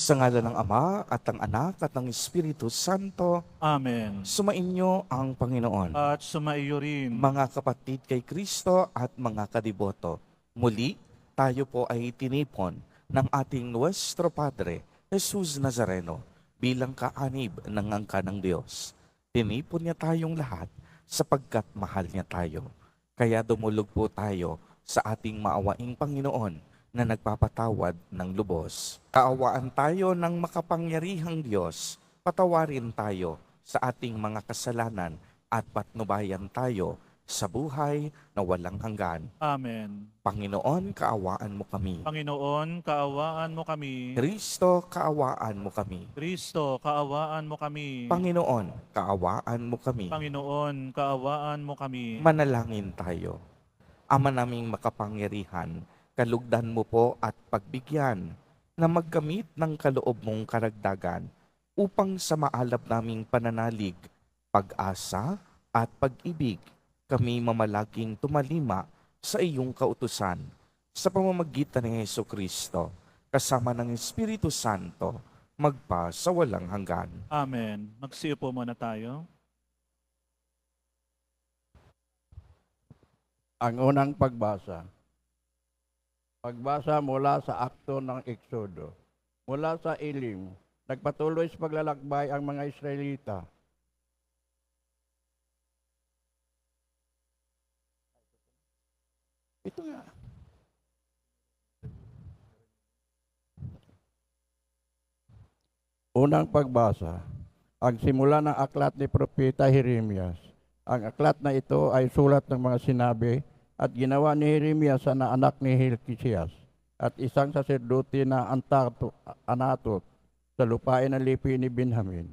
Sa ngalan ng Ama at ng Anak at ng Espiritu Santo, Amen. sumainyo ang Panginoon. At sumaiyo rin. Mga kapatid kay Kristo at mga kadiboto, muli tayo po ay tinipon ng ating Nuestro Padre, Jesus Nazareno, bilang kaanib ng angka ng Diyos. Tinipon niya tayong lahat sapagkat mahal niya tayo. Kaya dumulog po tayo sa ating maawaing Panginoon na nagpapatawad ng lubos. Kaawaan tayo ng makapangyarihang Diyos, patawarin tayo sa ating mga kasalanan at patnubayan tayo sa buhay na walang hanggan. Amen. Panginoon, kaawaan mo kami. Panginoon, kaawaan mo kami. Kristo, kaawaan mo kami. Kristo, kaawaan mo kami. Panginoon, kaawaan mo kami. Panginoon, kaawaan mo kami. Manalangin tayo. Ama naming makapangyarihan, kalugdan mo po at pagbigyan na magkamit ng kaloob mong karagdagan upang sa maalab naming pananalig, pag-asa at pag-ibig, kami mamalaging tumalima sa iyong kautusan sa pamamagitan ni Jesucristo, kasama ng Espiritu Santo, magpa sa walang hanggan. Amen. Magsiupo muna tayo. Ang unang pagbasa. Pagbasa mula sa akto ng Eksodo. Mula sa Elim, nagpatuloy sa paglalakbay ang mga Israelita. Ito nga. Unang pagbasa. Ang simula ng aklat ni Propeta Jeremias. Ang aklat na ito ay sulat ng mga sinabi at ginawa ni Jeremias na anak ni Hilkias at isang saserdote na Anatot sa lupain ng lipi ni Benjamin.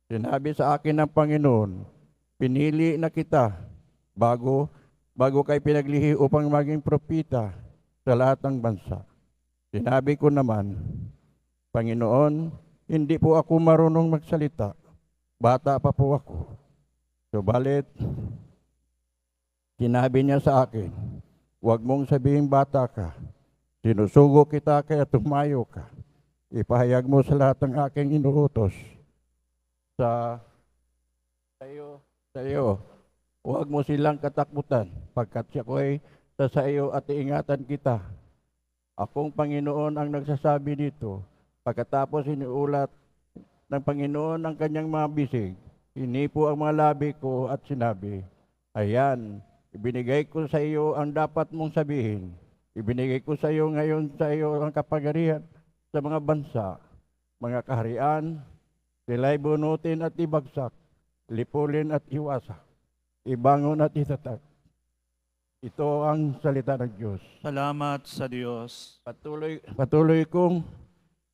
Sinabi sa akin ng Panginoon, pinili na kita bago kay pinaglihi upang maging propeta sa lahat ng bansa. Sinabi ko naman, Panginoon, hindi po ako marunong magsalita. Bata pa po ako. Subalit, sinabi niya sa akin, huwag mong sabihin bata ka. Sinusugo kita kaya tumayo ka. Ipahayag mo sa lahat ng aking inuutos. Sa iyo. Huwag mo silang katakbutan, pagkat siya ko ay sa iyo at iingatan kita. Akong Panginoon ang nagsasabi dito. Pagkatapos iniulat ng Panginoon ang kanyang mga bisig, hinipo ang mga labi ko at sinabi, ayan, ibinigay ko sa iyo ang dapat mong sabihin. Ibinigay ko sa iyo ngayon sa iyo ang kapangyarihan sa mga bansa, mga kaharian, sila'y bunutin at ibagsak, lipulin at iwasak, ibangon at itatag. Ito ang salita ng Diyos. Salamat sa Diyos. Patuloy kong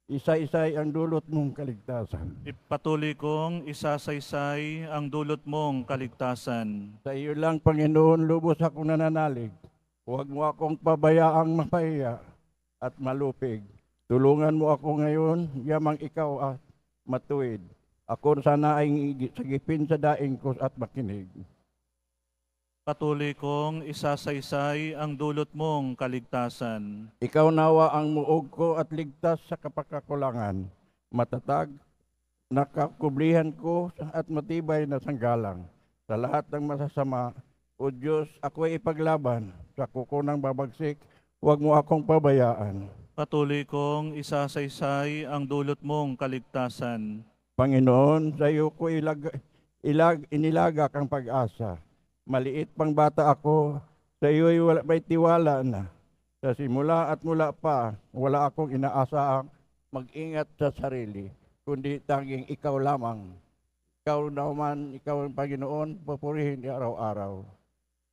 isa-isay ang dulot mong kaligtasan. Ipatuloy kong isasaysay ang dulot mong kaligtasan. Sa iyo lang, Panginoon, lubos akong nananalig. Huwag mo akong pabayaang mapahiya at malupig. Tulungan mo ako ngayon, yamang ikaw at matuwid. Ako sana ay sagipin sa daing ko at makinig. Patuloy kong isasaysay ang dulot mong kaligtasan. Ikaw nawa ang muog ko at ligtas sa kapakakulangan. Matatag, nakakublihan ko at matibay na sanggalang. Sa lahat ng masasama, O Diyos, ako ay ipaglaban. Sa kuko ng babagsik, huwag mo akong pabayaan. Patuloy kong isasaysay ang dulot mong kaligtasan. Panginoon, sa iyo ko inilagak ang pag-asa. Maliit pang bata ako, sa iyo ay may tiwala na. Sa simula at mula pa, wala akong inaasahang mag-ingat sa sarili, kundi tanging ikaw lamang. Ikaw naman, ikaw ang Panginoon, papurihin araw-araw.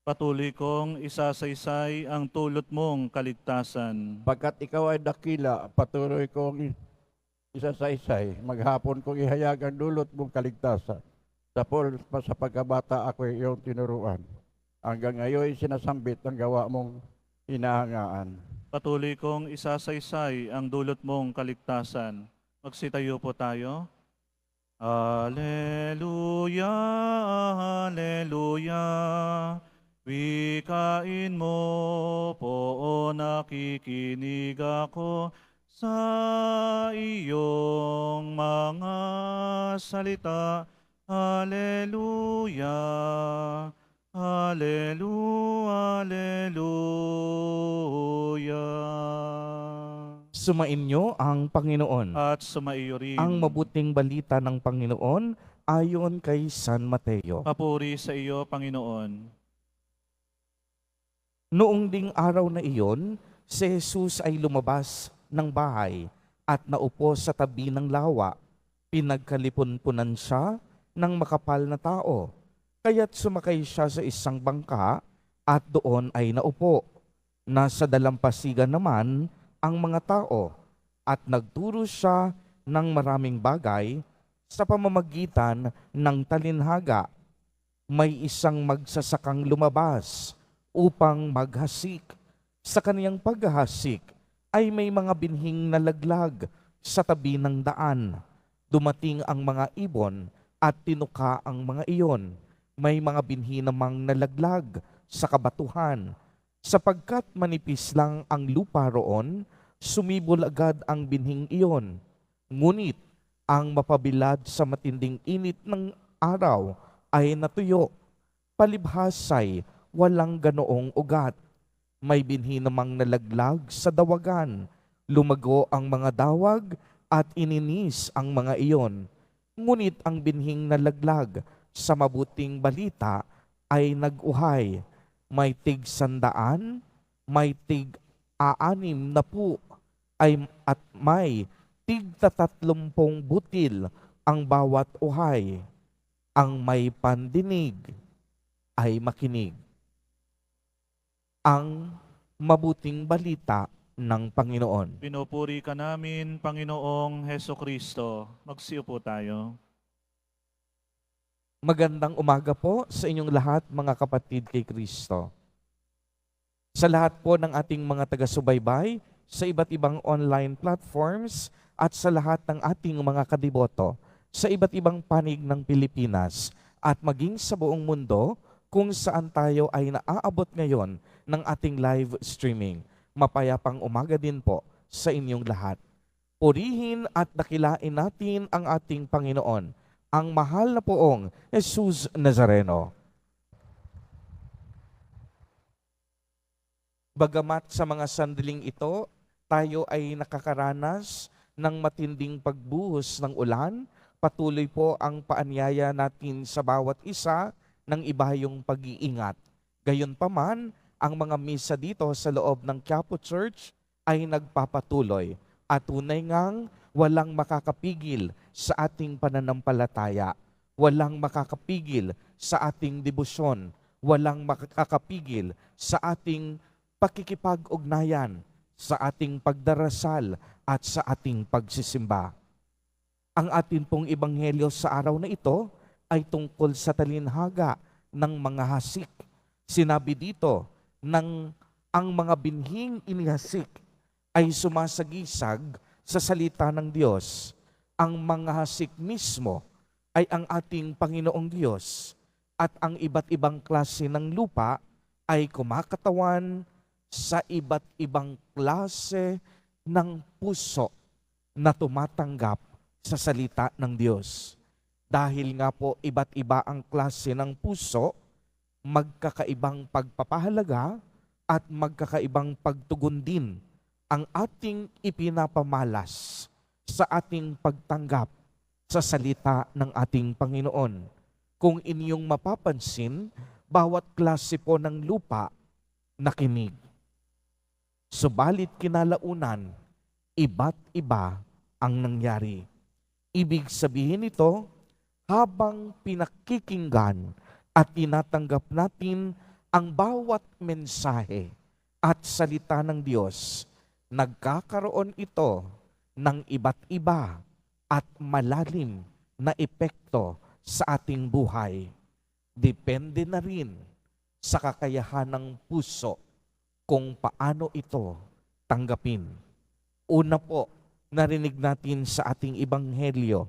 Patuloy kong isasaysay ang dulot mong kaligtasan. Pagkat ikaw ay dakila, patuloy kong isasaysay, maghapon kong ihayag ang dulot mong kaligtasan. Sa pagkabata ako ay iyong tinuruan. Hanggang ngayon sinasambit ang gawa mong hinahangaan. Patuloy kong isasaysay ang dulot mong kaligtasan. Magsitayo po tayo. Alleluia, Alleluia. Wikain mo po, nakikinig ako Sa iyong mga salita, Haleluya, Haleluya, Haleluya. Sumainyo ang Panginoon. At sumaiyo rin. Ang mabuting balita ng Panginoon ayon kay San Mateo. Papuri sa iyo, Panginoon. Noong ding araw na iyon, si Jesus ay lumabas ng bahay at naupo sa tabi ng lawa. Pinagkalipon-punan siya ng makapal na tao. Kaya't sumakay siya sa isang bangka at doon ay naupo. Nasa dalampasigan naman ang mga tao at nagturo siya ng maraming bagay sa pamamagitan ng talinhaga. May isang magsasakang lumabas upang maghasik. Sa kaniyang paghahasik ay may mga binhing nalaglag sa tabi ng daan. Dumating ang mga ibon at tinuka ang mga iyon. May mga binhi namang nalaglag sa kabatuhan. Sapagkat manipis lang ang lupa roon, sumibol agad ang binhing iyon. Ngunit ang mapabilad sa matinding init ng araw ay natuyo. Palibhasay, walang ganoong ugat. May binhi namang nalaglag sa dawagan. Lumago ang mga dawag at ininis ang mga iyon. Ngunit ang binhing nalaglag sa mabuting balita ay nag-uhay. May tig 100, may tig 60 at may tig 30 butil ang bawat uhay. Ang may pandinig ay makinig. Ang mabuting balita ng Panginoon. Pinupuri ka namin, Panginoong Heso Kristo. Magsiupo tayo. Magandang umaga po sa inyong lahat, mga kapatid kay Kristo. Sa lahat po ng ating mga taga-subaybay, sa iba't ibang online platforms, at sa lahat ng ating mga kadiboto, sa iba't ibang panig ng Pilipinas, at maging sa buong mundo, kung saan tayo ay naaabot ngayon ng ating live streaming. Mapayapang umaga din po sa inyong lahat. Purihin at dakilain natin ang ating Panginoon, ang mahal na poong Jesus Nazareno. Bagamat sa mga sandaling ito, tayo ay nakakaranas ng matinding pagbuhos ng ulan, patuloy po ang paanyaya natin sa bawat isa ng ibayong pag-iingat. Gayunpaman, ang mga misa dito sa loob ng Quiapo Church ay nagpapatuloy at tunay ngang walang makakapigil sa ating pananampalataya, walang makakapigil sa ating debosyon, walang makakapigil sa ating pakikipag-ugnayan, sa ating pagdarasal at sa ating pagsisimba. Ang atin pong ebanghelyo sa araw na ito ay tungkol sa talinhaga ng mga hasik. Sinabi dito nang ang mga binhing inihasik ay sumasagisag sa salita ng Diyos. Ang mga hasik mismo ay ang ating Panginoong Diyos at ang iba't ibang klase ng lupa ay kumakatawan sa iba't ibang klase ng puso na tumatanggap sa salita ng Diyos. Dahil nga po iba't iba ang klase ng puso, magkakaibang pagpapahalaga at magkakaibang pagtugon din ang ating ipinapamalas sa ating pagtanggap sa salita ng ating Panginoon. Kung inyong mapapansin, bawat klase po ng lupa nakinig. Subalit kinalaunan, iba't iba ang nangyari. Ibig sabihin nito, habang pinakikinggan at tinatanggap natin ang bawat mensahe at salita ng Diyos, nagkakaroon ito ng iba't iba at malalim na epekto sa ating buhay. Depende na rin sa kakayahan ng puso kung paano ito tanggapin. Una po, narinig natin sa ating ebanghelyo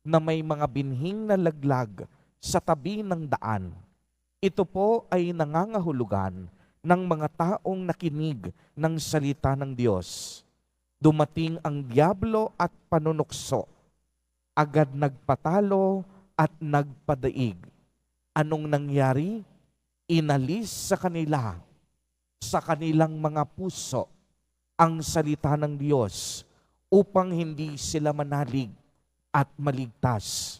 na may mga binhing nalaglag sa tabi ng daan. Ito po ay nangangahulugan ng mga taong nakinig ng salita ng Diyos. Dumating ang diablo at panunukso. Agad nagpatalo at nagpadaig. Anong nangyari? Inalis sa kanilang mga puso, ang salita ng Diyos upang hindi sila manalig at maligtas.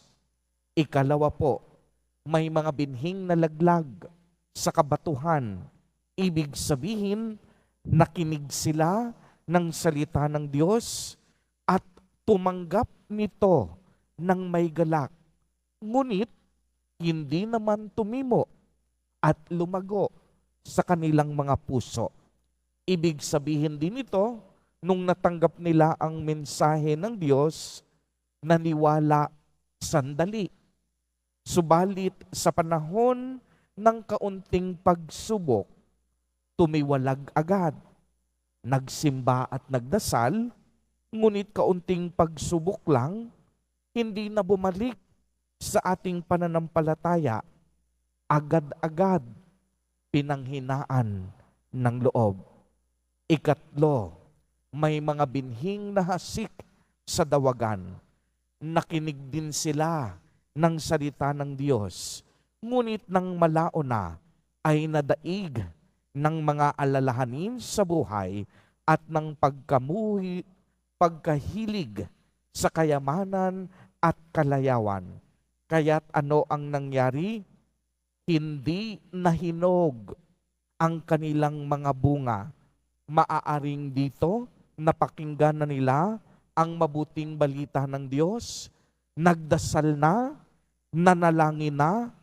Ikalawa po, may mga binhing nalaglag sa kabatuhan. Ibig sabihin, nakinig sila ng salita ng Diyos at tumanggap nito ng may galak. Ngunit, hindi naman tumimo at lumago sa kanilang mga puso. Ibig sabihin din ito, nung natanggap nila ang mensahe ng Diyos, naniwala sandali. Subalit sa panahon ng kaunting pagsubok, tumiwalag agad. Nagsimba at nagdasal, ngunit kaunting pagsubok lang, hindi na bumalik sa ating pananampalataya. Agad-agad pinanghinaan ng loob. Ikatlo, may mga binhing nahasik sa dawagan. Nakinig din sila ng salita ng Diyos, ngunit nang malao na ay nadaig ng mga alalahanin sa buhay at ng pagkahilig sa kayamanan at kalayawan. Kaya't ano ang nangyari? Hindi nahinog ang kanilang mga bunga. Maaaring dito napakinggan na nila ang mabuting balita ng Diyos, nagdasal na, nanalangin na,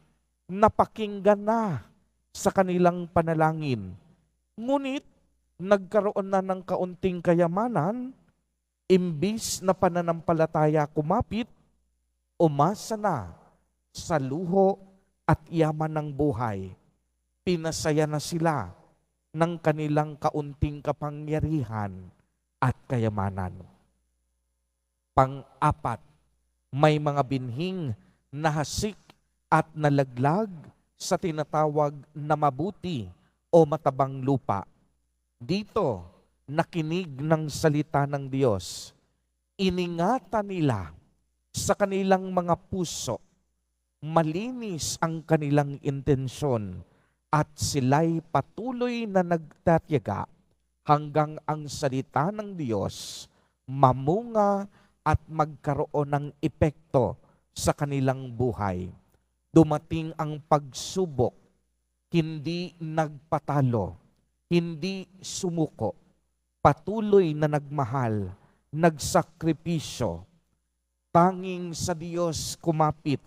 napakinggan na sa kanilang panalangin. Ngunit nagkaroon na ng kaunting kayamanan, imbis na pananampalataya kumapit, umasa na sa luho at yaman ng buhay. Pinasaya na sila ng kanilang kaunting kapangyarihan at kayamanan. Pang-apat, may mga binhing nahasik at nalaglag sa tinatawag na mabuti o matabang lupa. Dito, nakinig ng salita ng Diyos. Iningatan nila sa kanilang mga puso. Malinis ang kanilang intensyon at sila'y patuloy na nagtatiyaga hanggang ang salita ng Diyos mamunga at magkaroon ng epekto sa kanilang buhay. Dumating ang pagsubok, hindi nagpatalo, hindi sumuko, patuloy na nagmahal, nagsakripisyo, tanging sa Diyos kumapit,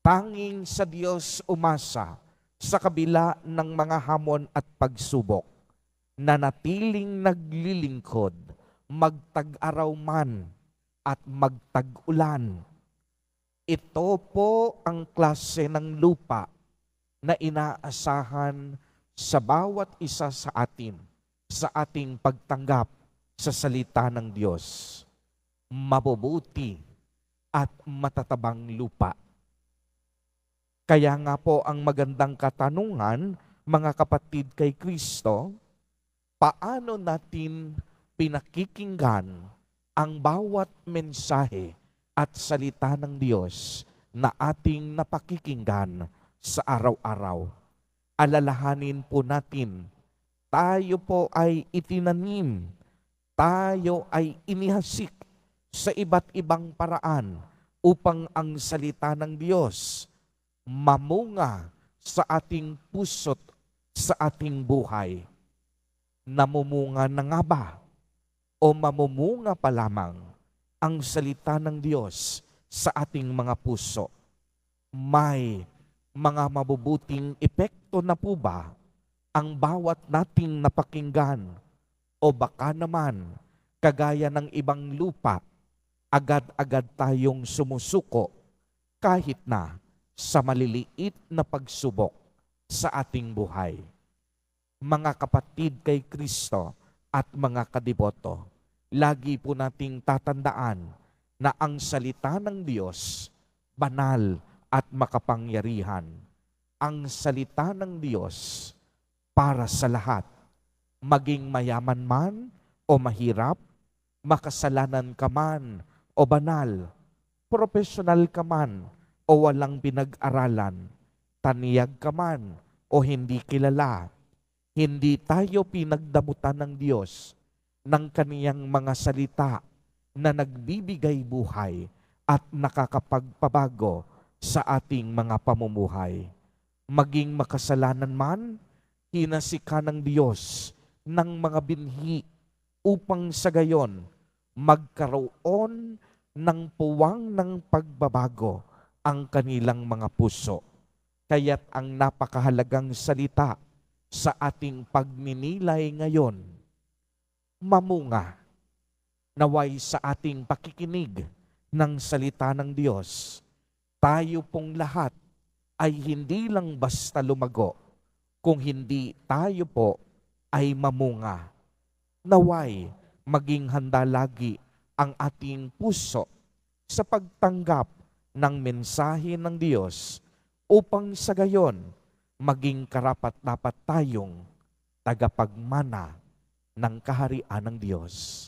tanging sa Diyos umasa sa kabila ng mga hamon at pagsubok, nanatiling naglilingkod, magtag-araw man at magtag-ulan. Ito po ang klase ng lupa na inaasahan sa bawat isa sa atin sa ating pagtanggap sa salita ng Diyos. Mabubuti at matatabang lupa. Kaya nga po ang magandang katanungan, mga kapatid kay Kristo, paano natin pinakikinggan ang bawat mensahe at salita ng Diyos na ating napakikinggan sa araw-araw? Alalahanin po natin, tayo po ay itinanim, tayo ay inihasik sa iba't ibang paraan upang ang salita ng Diyos mamunga sa ating puso't sa ating buhay. Namumunga na nga ba o mamumunga pa lamang ang salita ng Diyos sa ating mga puso? May mga mabubuting epekto na po ba ang bawat nating napakinggan? O baka naman, kagaya ng ibang lupa, agad-agad tayong sumusuko kahit na sa maliliit na pagsubok sa ating buhay. Mga kapatid kay Kristo at mga kadiboto, lagi po nating tatandaan na ang salita ng Diyos banal at makapangyarihan. Ang salita ng Diyos para sa lahat, maging mayaman man o mahirap, makasalanan ka man o banal, profesional ka man o walang pinag-aralan, taniyag ka man o hindi kilala, hindi tayo pinagdamutan ng Diyos ng kaniyang mga salita na nagbibigay buhay at nakakapagpabago sa ating mga pamumuhay. Maging makasalanan man, hinasika ng Diyos ng mga binhi upang sa gayon magkaroon ng puwang ng pagbabago ang kanilang mga puso. Kaya't ang napakahalagang salita sa ating pagninilay ngayon, mamunga, naway sa ating pakikinig ng salita ng Diyos, tayo pong lahat ay hindi lang basta lumago, kung hindi tayo po ay mamunga. Naway maging handa lagi ang ating puso sa pagtanggap ng mensahe ng Diyos upang sa gayon maging karapat-dapat tayong tagapagmana ng kaharian ng Diyos.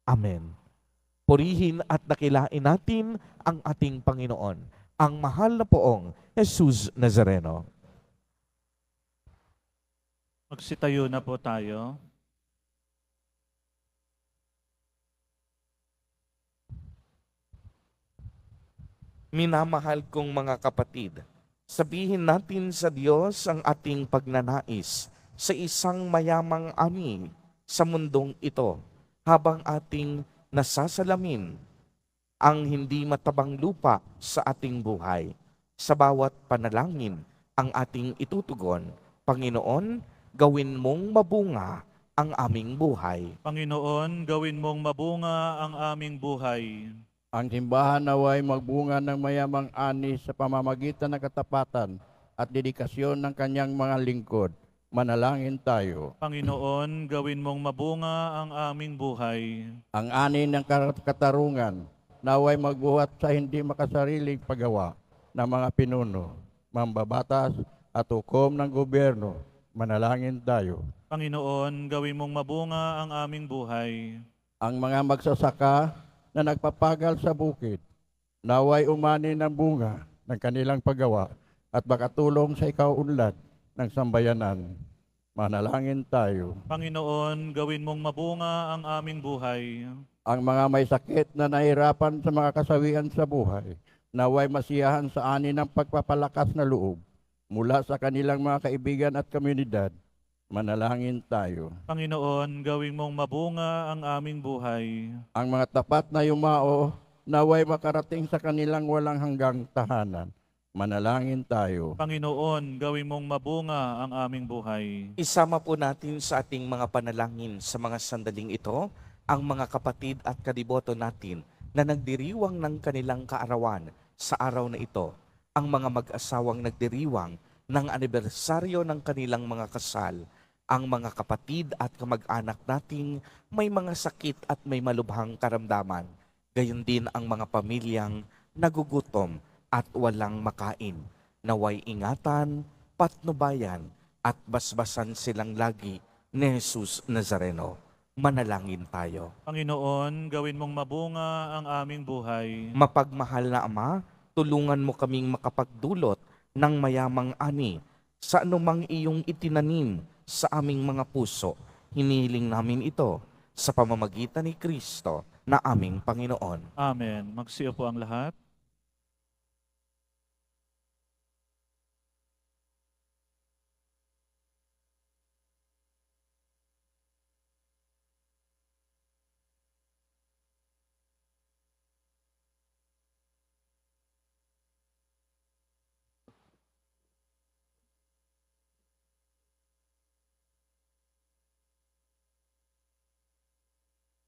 Amen. Purihin at dakilain natin ang ating Panginoon, ang mahal na poong Jesus Nazareno. Magsitayo na po tayo. Minamahal kong mga kapatid, sabihin natin sa Diyos ang ating pagnanais sa isang mayamang ani sa mundong ito habang ating nasasalamin ang hindi matabang lupa sa ating buhay. Sa bawat panalangin ang ating itutugon, Panginoon, gawin mong mabunga ang aming buhay. Panginoon, gawin mong mabunga ang aming buhay. Ang simbahan naway magbunga ng mayamang ani sa pamamagitan ng katapatan at dedikasyon ng kanyang mga lingkod. Manalangin tayo. Panginoon, gawin mong mabunga ang aming buhay. Ang ani ng katarungan naway magbuhat sa hindi makasariling paggawa ng mga pinuno, mambabatas at hukom ng gobyerno. Manalangin tayo. Panginoon, gawin mong mabunga ang aming buhay. Ang mga magsasaka na nagpapagal sa bukid, naway umani ng bunga ng kanilang paggawa at makatulong sa ikaunlad ng sambayanan. Manalangin tayo. Panginoon, gawin mong mabunga ang aming buhay. Ang mga may sakit na nahirapan sa mga kasawian sa buhay, naway masiyahan sa ani ng pagpapalakas na loob mula sa kanilang mga kaibigan at komunidad. Manalangin tayo. Panginoon, gawin mong mabunga ang aming buhay. Ang mga tapat na yumao, naway makarating sa kanilang walang hanggang tahanan. Manalangin tayo. Panginoon, gawin mong mabunga ang aming buhay. Isama po natin sa ating mga panalangin sa mga sandaling ito ang mga kapatid at kadiboto natin na nagdiriwang ng kanilang kaarawan sa araw na ito. Ang mga mag-asawang nagdiriwang ng anibersaryo ng kanilang mga kasal, ang mga kapatid at kamag-anak nating may mga sakit at may malubhang karamdaman. Gayon din ang mga pamilyang nagugutom at walang makain. Naway ingatan, patnubayan at basbasan silang lagi ni Jesus Nazareno. Manalangin tayo. Panginoon, gawin mong mabunga ang aming buhay. Mapagmahal na Ama, tulungan mo kaming makapagdulot ng mayamang ani sa anumang iyong itinanim sa aming mga puso. Hinihiling namin ito sa pamamagitan ni Kristo na aming Panginoon. Amen. Magsiyo po ang lahat.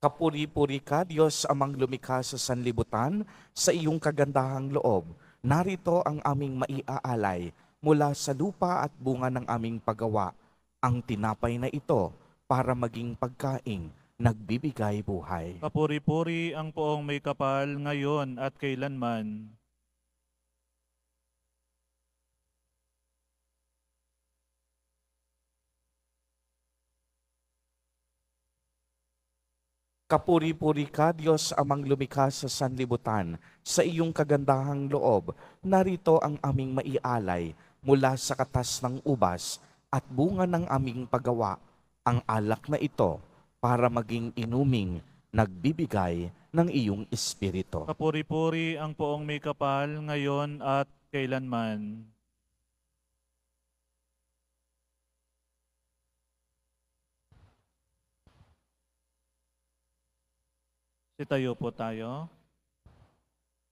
Kapuri-puri ka, Diyos amang lumikha sa sanlibutan, sa iyong kagandahang loob. Narito ang aming maiaalay mula sa lupa at bunga ng aming paggawa. Ang tinapay na ito para maging pagkaing nagbibigay buhay. Kapuri-puri ang poong may kapal ngayon at kailanman. Kapuri-puri ka, Diyos amang lumikha sa sanlibutan. Sa iyong kagandahang loob, narito ang aming maialay mula sa katas ng ubas at bunga ng aming paggawa, ang alak na ito para maging inuming nagbibigay ng iyong espiritu. Kapuri-puri ang poong may kapal, ngayon at kailanman. Sitayo po tayo.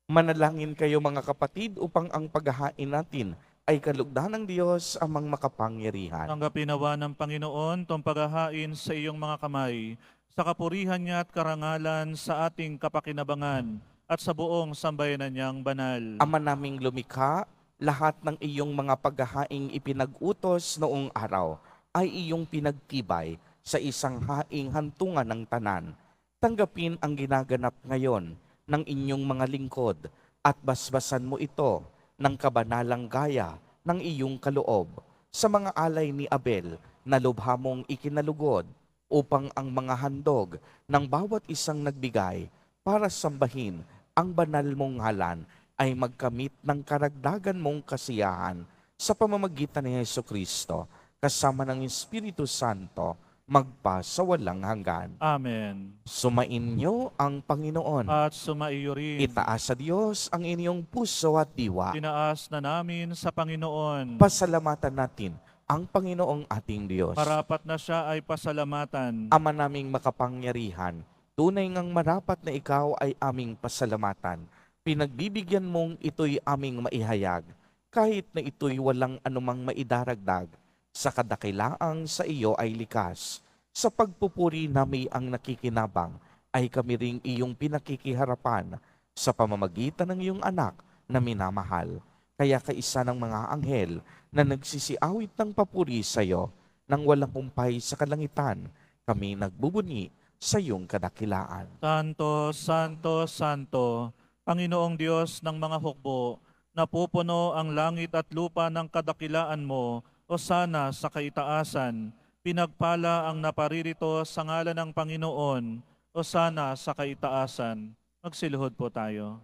Manalangin kayo mga kapatid upang ang paghahain natin ay kalugdan ng Diyos amang makapangyarihan. Tanggapin nawa ng Panginoon tong paghahain sa iyong mga kamay, sa kapurihan niya at karangalan sa ating kapakinabangan at sa buong sambayanan niyang banal. Ama naming lumikha, lahat ng iyong mga paghahaing ipinag-utos noong araw ay iyong pinagtibay sa isang haing hantungan ng tanan. Tanggapin ang ginaganap ngayon ng inyong mga lingkod at basbasan mo ito ng kabanalang gaya ng iyong kaloob sa mga alay ni Abel na lubha mong ikinalugod upang ang mga handog ng bawat isang nagbigay para sambahin ang banal mong ngalan ay magkamit ng karagdagan mong kasiyahan sa pamamagitan ni Jesucristo kasama ng Espiritu Santo magpa sa walang hanggan. Amen. Sumain niyo ang Panginoon. At sumaiyo rin. Itaas sa Diyos ang inyong puso at diwa. Tinaas na namin sa Panginoon. Pasalamatan natin ang Panginoong ating Diyos. Marapat na siya ay pasalamatan. Ama naming makapangyarihan, tunay ngang marapat na ikaw ay aming pasalamatan. Pinagbibigyan mong ito'y aming maihayag, kahit na ito'y walang anumang maidaragdag. Sa kadakilaang sa iyo ay likas. Sa pagpupuri nami ang nakikinabang, ay kami ring iyong pinakikiharapan sa pamamagitan ng iyong anak na minamahal. Kaya kaisa ng mga anghel na nagsisiawit ng papuri sa iyo, nang walang humpay sa kalangitan, kami nagbubuni sa iyong kadakilaan. Santo, Santo, Santo, Panginoong Diyos ng mga hukbo, napupuno ang langit at lupa ng kadakilaan mo, o sana sa kaitaasan, pinagpala ang naparirito sa ngalan ng Panginoon, o sana sa kaitaasan. Magsiluhod po tayo.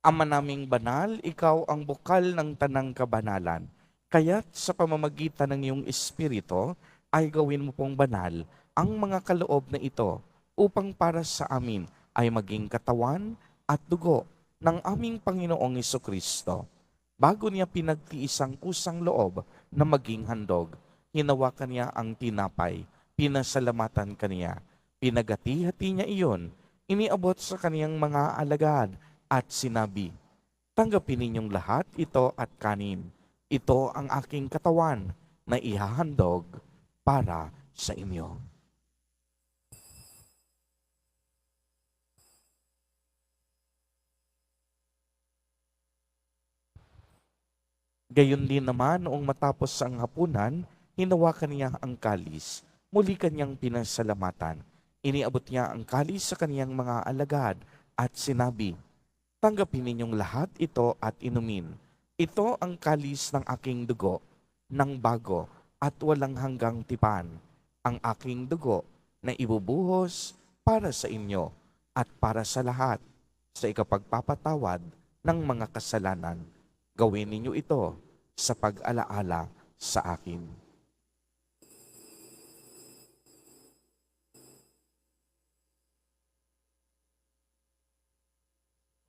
Ama naming banal, ikaw ang bukal ng tanang kabanalan. Kaya't sa pamamagitan ng iyong Espiritu, ay gawin mo pong banal ang mga kaloob na ito upang para sa amin ay maging katawan at dugo ng aming Panginoong Jesucristo. Bago niya pinagtiisang kusang loob na maging handog, hinawakan niya ang tinapay, pinasalamatan kaniya, pinagati-hati niya iyon, iniabot sa kaniyang mga alagad at sinabi, tanggapin ninyong lahat ito at kanin. Ito ang aking katawan na ihahandog para sa inyo. Gayon din naman noong matapos ang hapunan, hinawakan niya ang kalis. Muli kanyang pinasalamatan. Iniabot niya ang kalis sa kaniyang mga alagad at sinabi, tanggapin ninyong lahat ito at inumin. Ito ang kalis ng aking dugo, ng bago at walang hanggang tipan. Ang aking dugo na ibubuhos para sa inyo at para sa lahat sa ikapagpapatawad ng mga kasalanan. Gawin ninyo ito sa pag-alaala sa akin.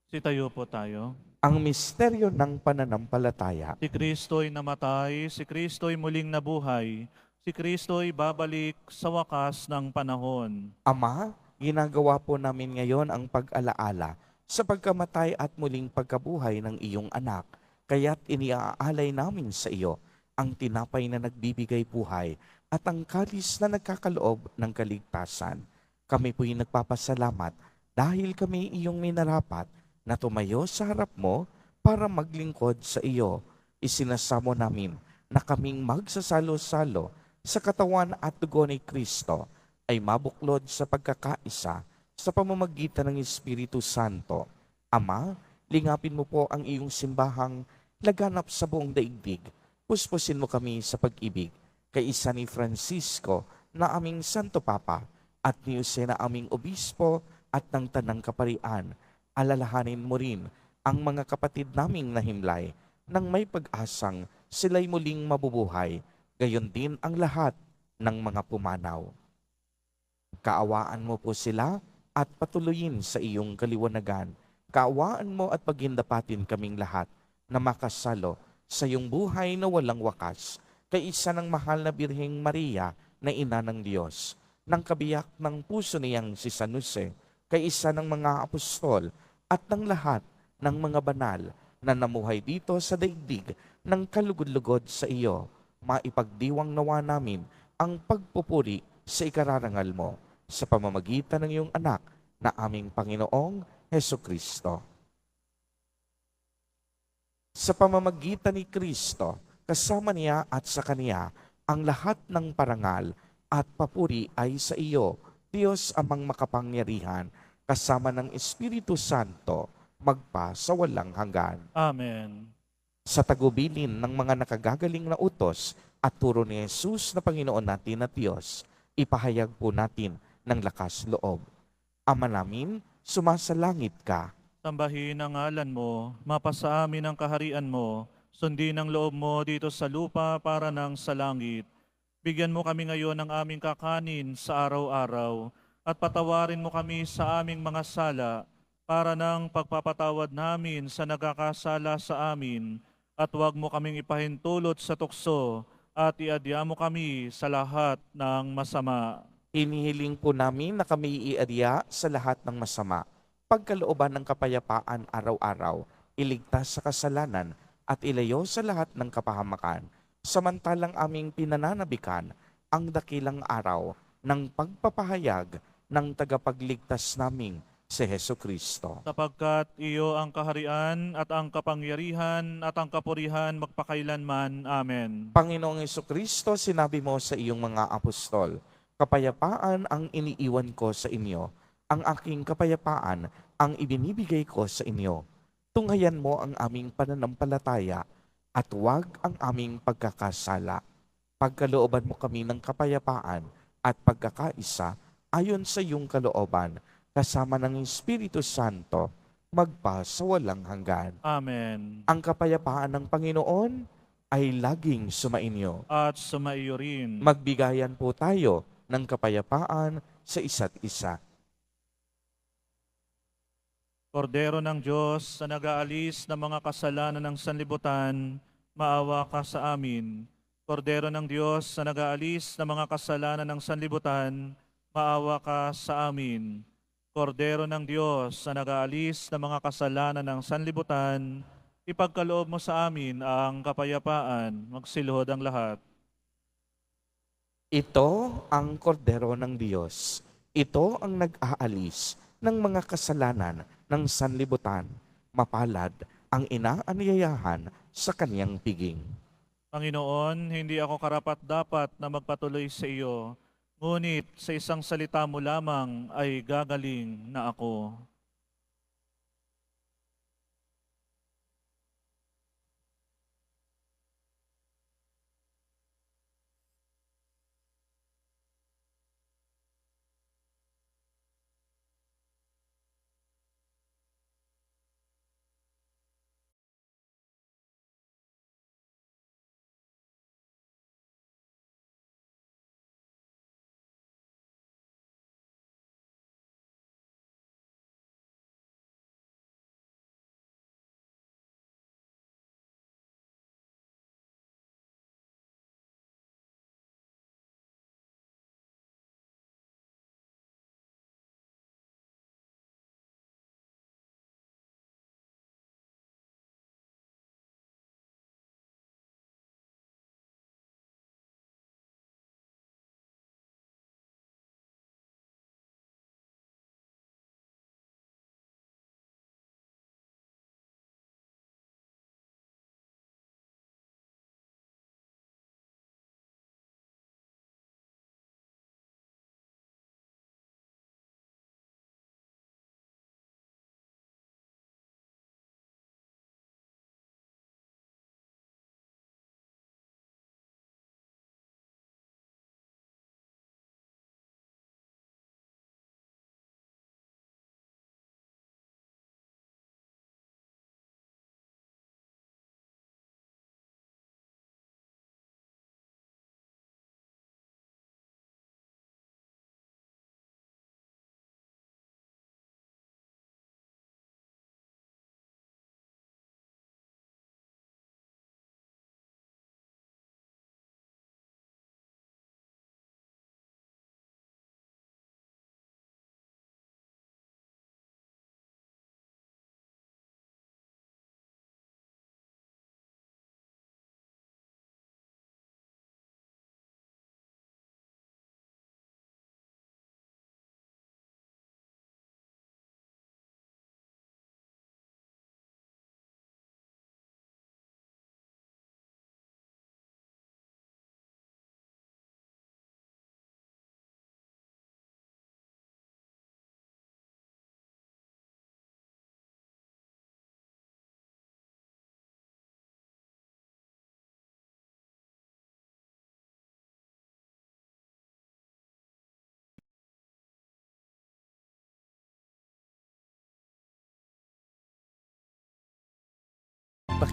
Sitayo po tayo. Ang misteryo ng pananampalataya. Si Kristo'y namatay, si Kristo'y muling nabuhay, si Kristo'y babalik sa wakas ng panahon. Ama, ginagawa po namin ngayon ang pag-alaala sa pagkamatay at muling pagkabuhay ng iyong anak. Kaya't iniaalay namin sa iyo ang tinapay na nagbibigay buhay at ang kalis na nagkakaloob ng kaligtasan. Kami po'y nagpapasalamat dahil kami iyong minarapat na tumayo sa harap mo para maglingkod sa iyo. Isinasamo namin na kaming magsasalo-salo sa katawan at dugo ni Kristo ay mabuklod sa pagkakaisa sa pamamagitan ng Espiritu Santo. Ama, lingapin mo po ang iyong simbahang laganap sa buong daigdig. Puspusin mo kami sa pag-ibig kay isa ni Francisco na aming Santo Papa, at ni Jose na aming obispo at ng tanang kaparian. Alalahanin mo rin ang mga kapatid naming nahimlay nang may pag-asang sila'y muling mabubuhay, gayon din ang lahat ng mga pumanaw. Kaawaan mo po sila at patuloyin sa iyong kaliwanagan. Kaawaan mo at paghindapatin kaming lahat na makasalo sa iyong buhay na walang wakas, kay isa ng mahal na Birheng Maria na ina ng Diyos, ng kabiyak ng puso niyang si San Jose, kay isa ng mga apostol at ng lahat ng mga banal na namuhay dito sa daigdig ng kalugod-lugod sa iyo, maipagdiwang nawa namin ang pagpupuri sa ikararangal mo sa pamamagitan ng iyong anak na aming Panginoong Heso Kristo. Sa pamamagitan ni Kristo, kasama niya at sa Kaniya, ang lahat ng parangal at papuri ay sa iyo, Diyos amang makapangyarihan, kasama ng Espiritu Santo, magpa sa walang hanggan. Amen. Sa tagubilin ng mga nakagagaling na utos at turo ni Jesus na Panginoon natin at Diyos, ipahayag po natin ng lakas loob. Ama namin, sumasalangit ka. Sambahin ang ngalan mo, mapasa amin ang kaharian mo, sundin ang loob mo dito sa lupa para nang sa langit. Bigyan mo kami ngayon ng aming kakanin sa araw-araw, at patawarin mo kami sa aming mga sala, para ng pagpapatawad namin sa nagkakasala sa amin, at huwag mo kaming ipahintulot sa tukso, at iadya mo kami sa lahat ng masama. Hinihiling po namin na kami iadya sa lahat ng masama, pagkalooban ng kapayapaan araw-araw, iligtas sa kasalanan at ilayo sa lahat ng kapahamakan, samantalang aming pinananabikan ang dakilang araw ng pagpapahayag ng tagapagligtas naming si Heso Kristo. Sapagkat iyo ang kaharian at ang kapangyarihan at ang kapurihan magpakailanman. Amen. Panginoong Heso Kristo, sinabi mo sa iyong mga apostol, kapayapaan ang iniiwan ko sa inyo, ang aking kapayapaan ang ibinibigay ko sa inyo. Tunghayan mo ang aming pananampalataya at huwag ang aming pagkakasala. Pagkalooban mo kami ng kapayapaan at pagkakaisa ayon sa iyong kalooban, kasama ng Espiritu Santo, magpa sa walang hanggan. Amen. Ang kapayapaan ng Panginoon ay laging sumainyo. At sumaiyo rin. Magbigayan po tayo ng kapayapaan sa isa't isa. Kordero ng Diyos na nag-aalis ng mga kasalanan ng sanlibutan, maawa ka sa amin. Kordero ng Diyos na nag-aalis ng mga kasalanan ng sanlibutan, maawa ka sa amin. Kordero ng Diyos na nag-aalis ng mga kasalanan ng sanlibutan, ipagkaloob mo sa amin ang kapayapaan. Magsilhod ang lahat. Ito ang kordero ng Diyos. Ito ang nag-aalis ng mga kasalanan ng sanlibutan. Mapalad ang inaanyayahan sa kaniyang piging. Panginoon, hindi ako karapat-dapat na magpatuloy sa iyo, ngunit sa isang salita mo lamang ay gagaling na ako.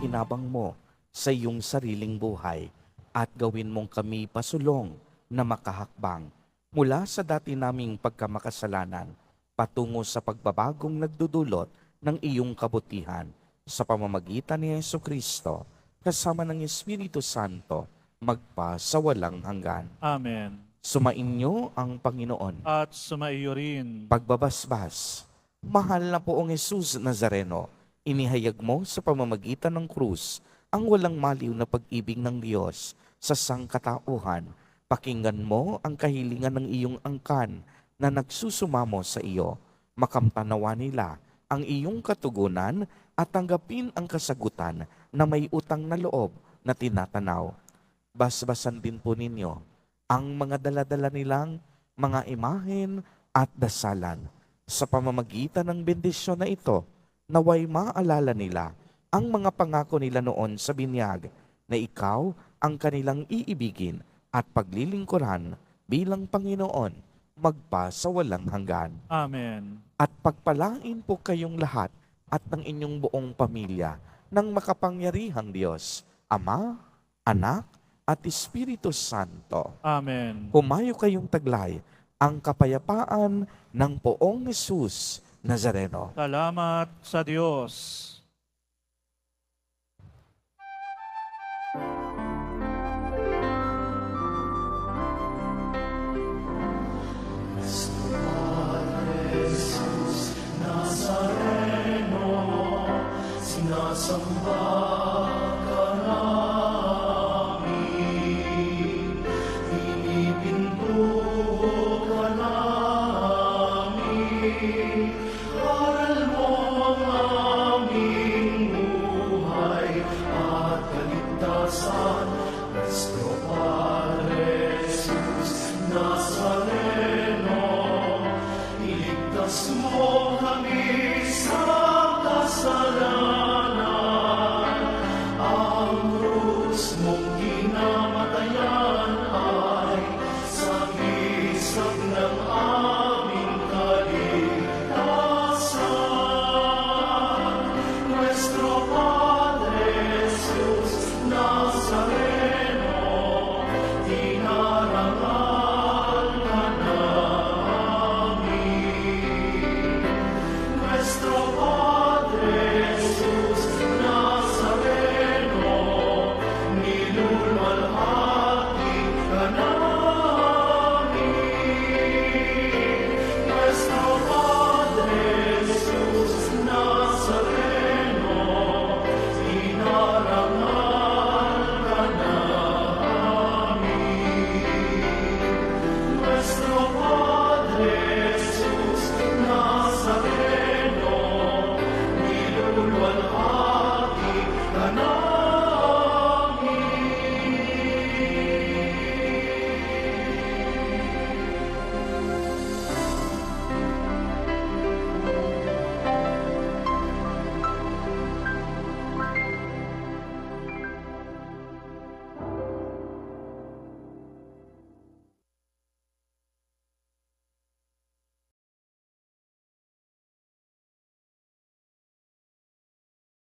pakinabang mo sa iyong sariling buhay at gawin mong kami pasulong na makahakbang mula sa dati naming pagkamakasalanan patungo sa pagbabagong nagdudulot ng iyong kabutihan sa pamamagitan ni Jesucristo kasama ng Espiritu Santo magpa sa walang hanggan. Amen. Sumainyo ang Panginoon. At sumaiyo rin. Pagbabasbas, mahal na poong Jesus Nazareno, inihayag mo sa pamamagitan ng krus ang walang maliw na pag-ibig ng Diyos sa sangkatauhan. Pakinggan mo ang kahilingan ng iyong angkan na nagsusumamo sa iyo. Makamtanawa nila ang iyong katugunan at tanggapin ang kasagutan na may utang na loob na tinatanaw. Basbasan din po ninyo ang mga daladala nilang mga imahen at dasalan. Sa pamamagitan ng bendisyon na ito, naway maalala nila ang mga pangako nila noon sa binyag na ikaw ang kanilang iibigin at paglilingkuran bilang Panginoon magpa sa walang hanggan. Amen. At pagpalain po kayong lahat at ng inyong buong pamilya ng makapangyarihang Diyos, Ama, Anak, at Espiritu Santo. Amen. Humayo kayong taglay ang kapayapaan ng poong Jesus Nazareno. Salamat sa Diyos.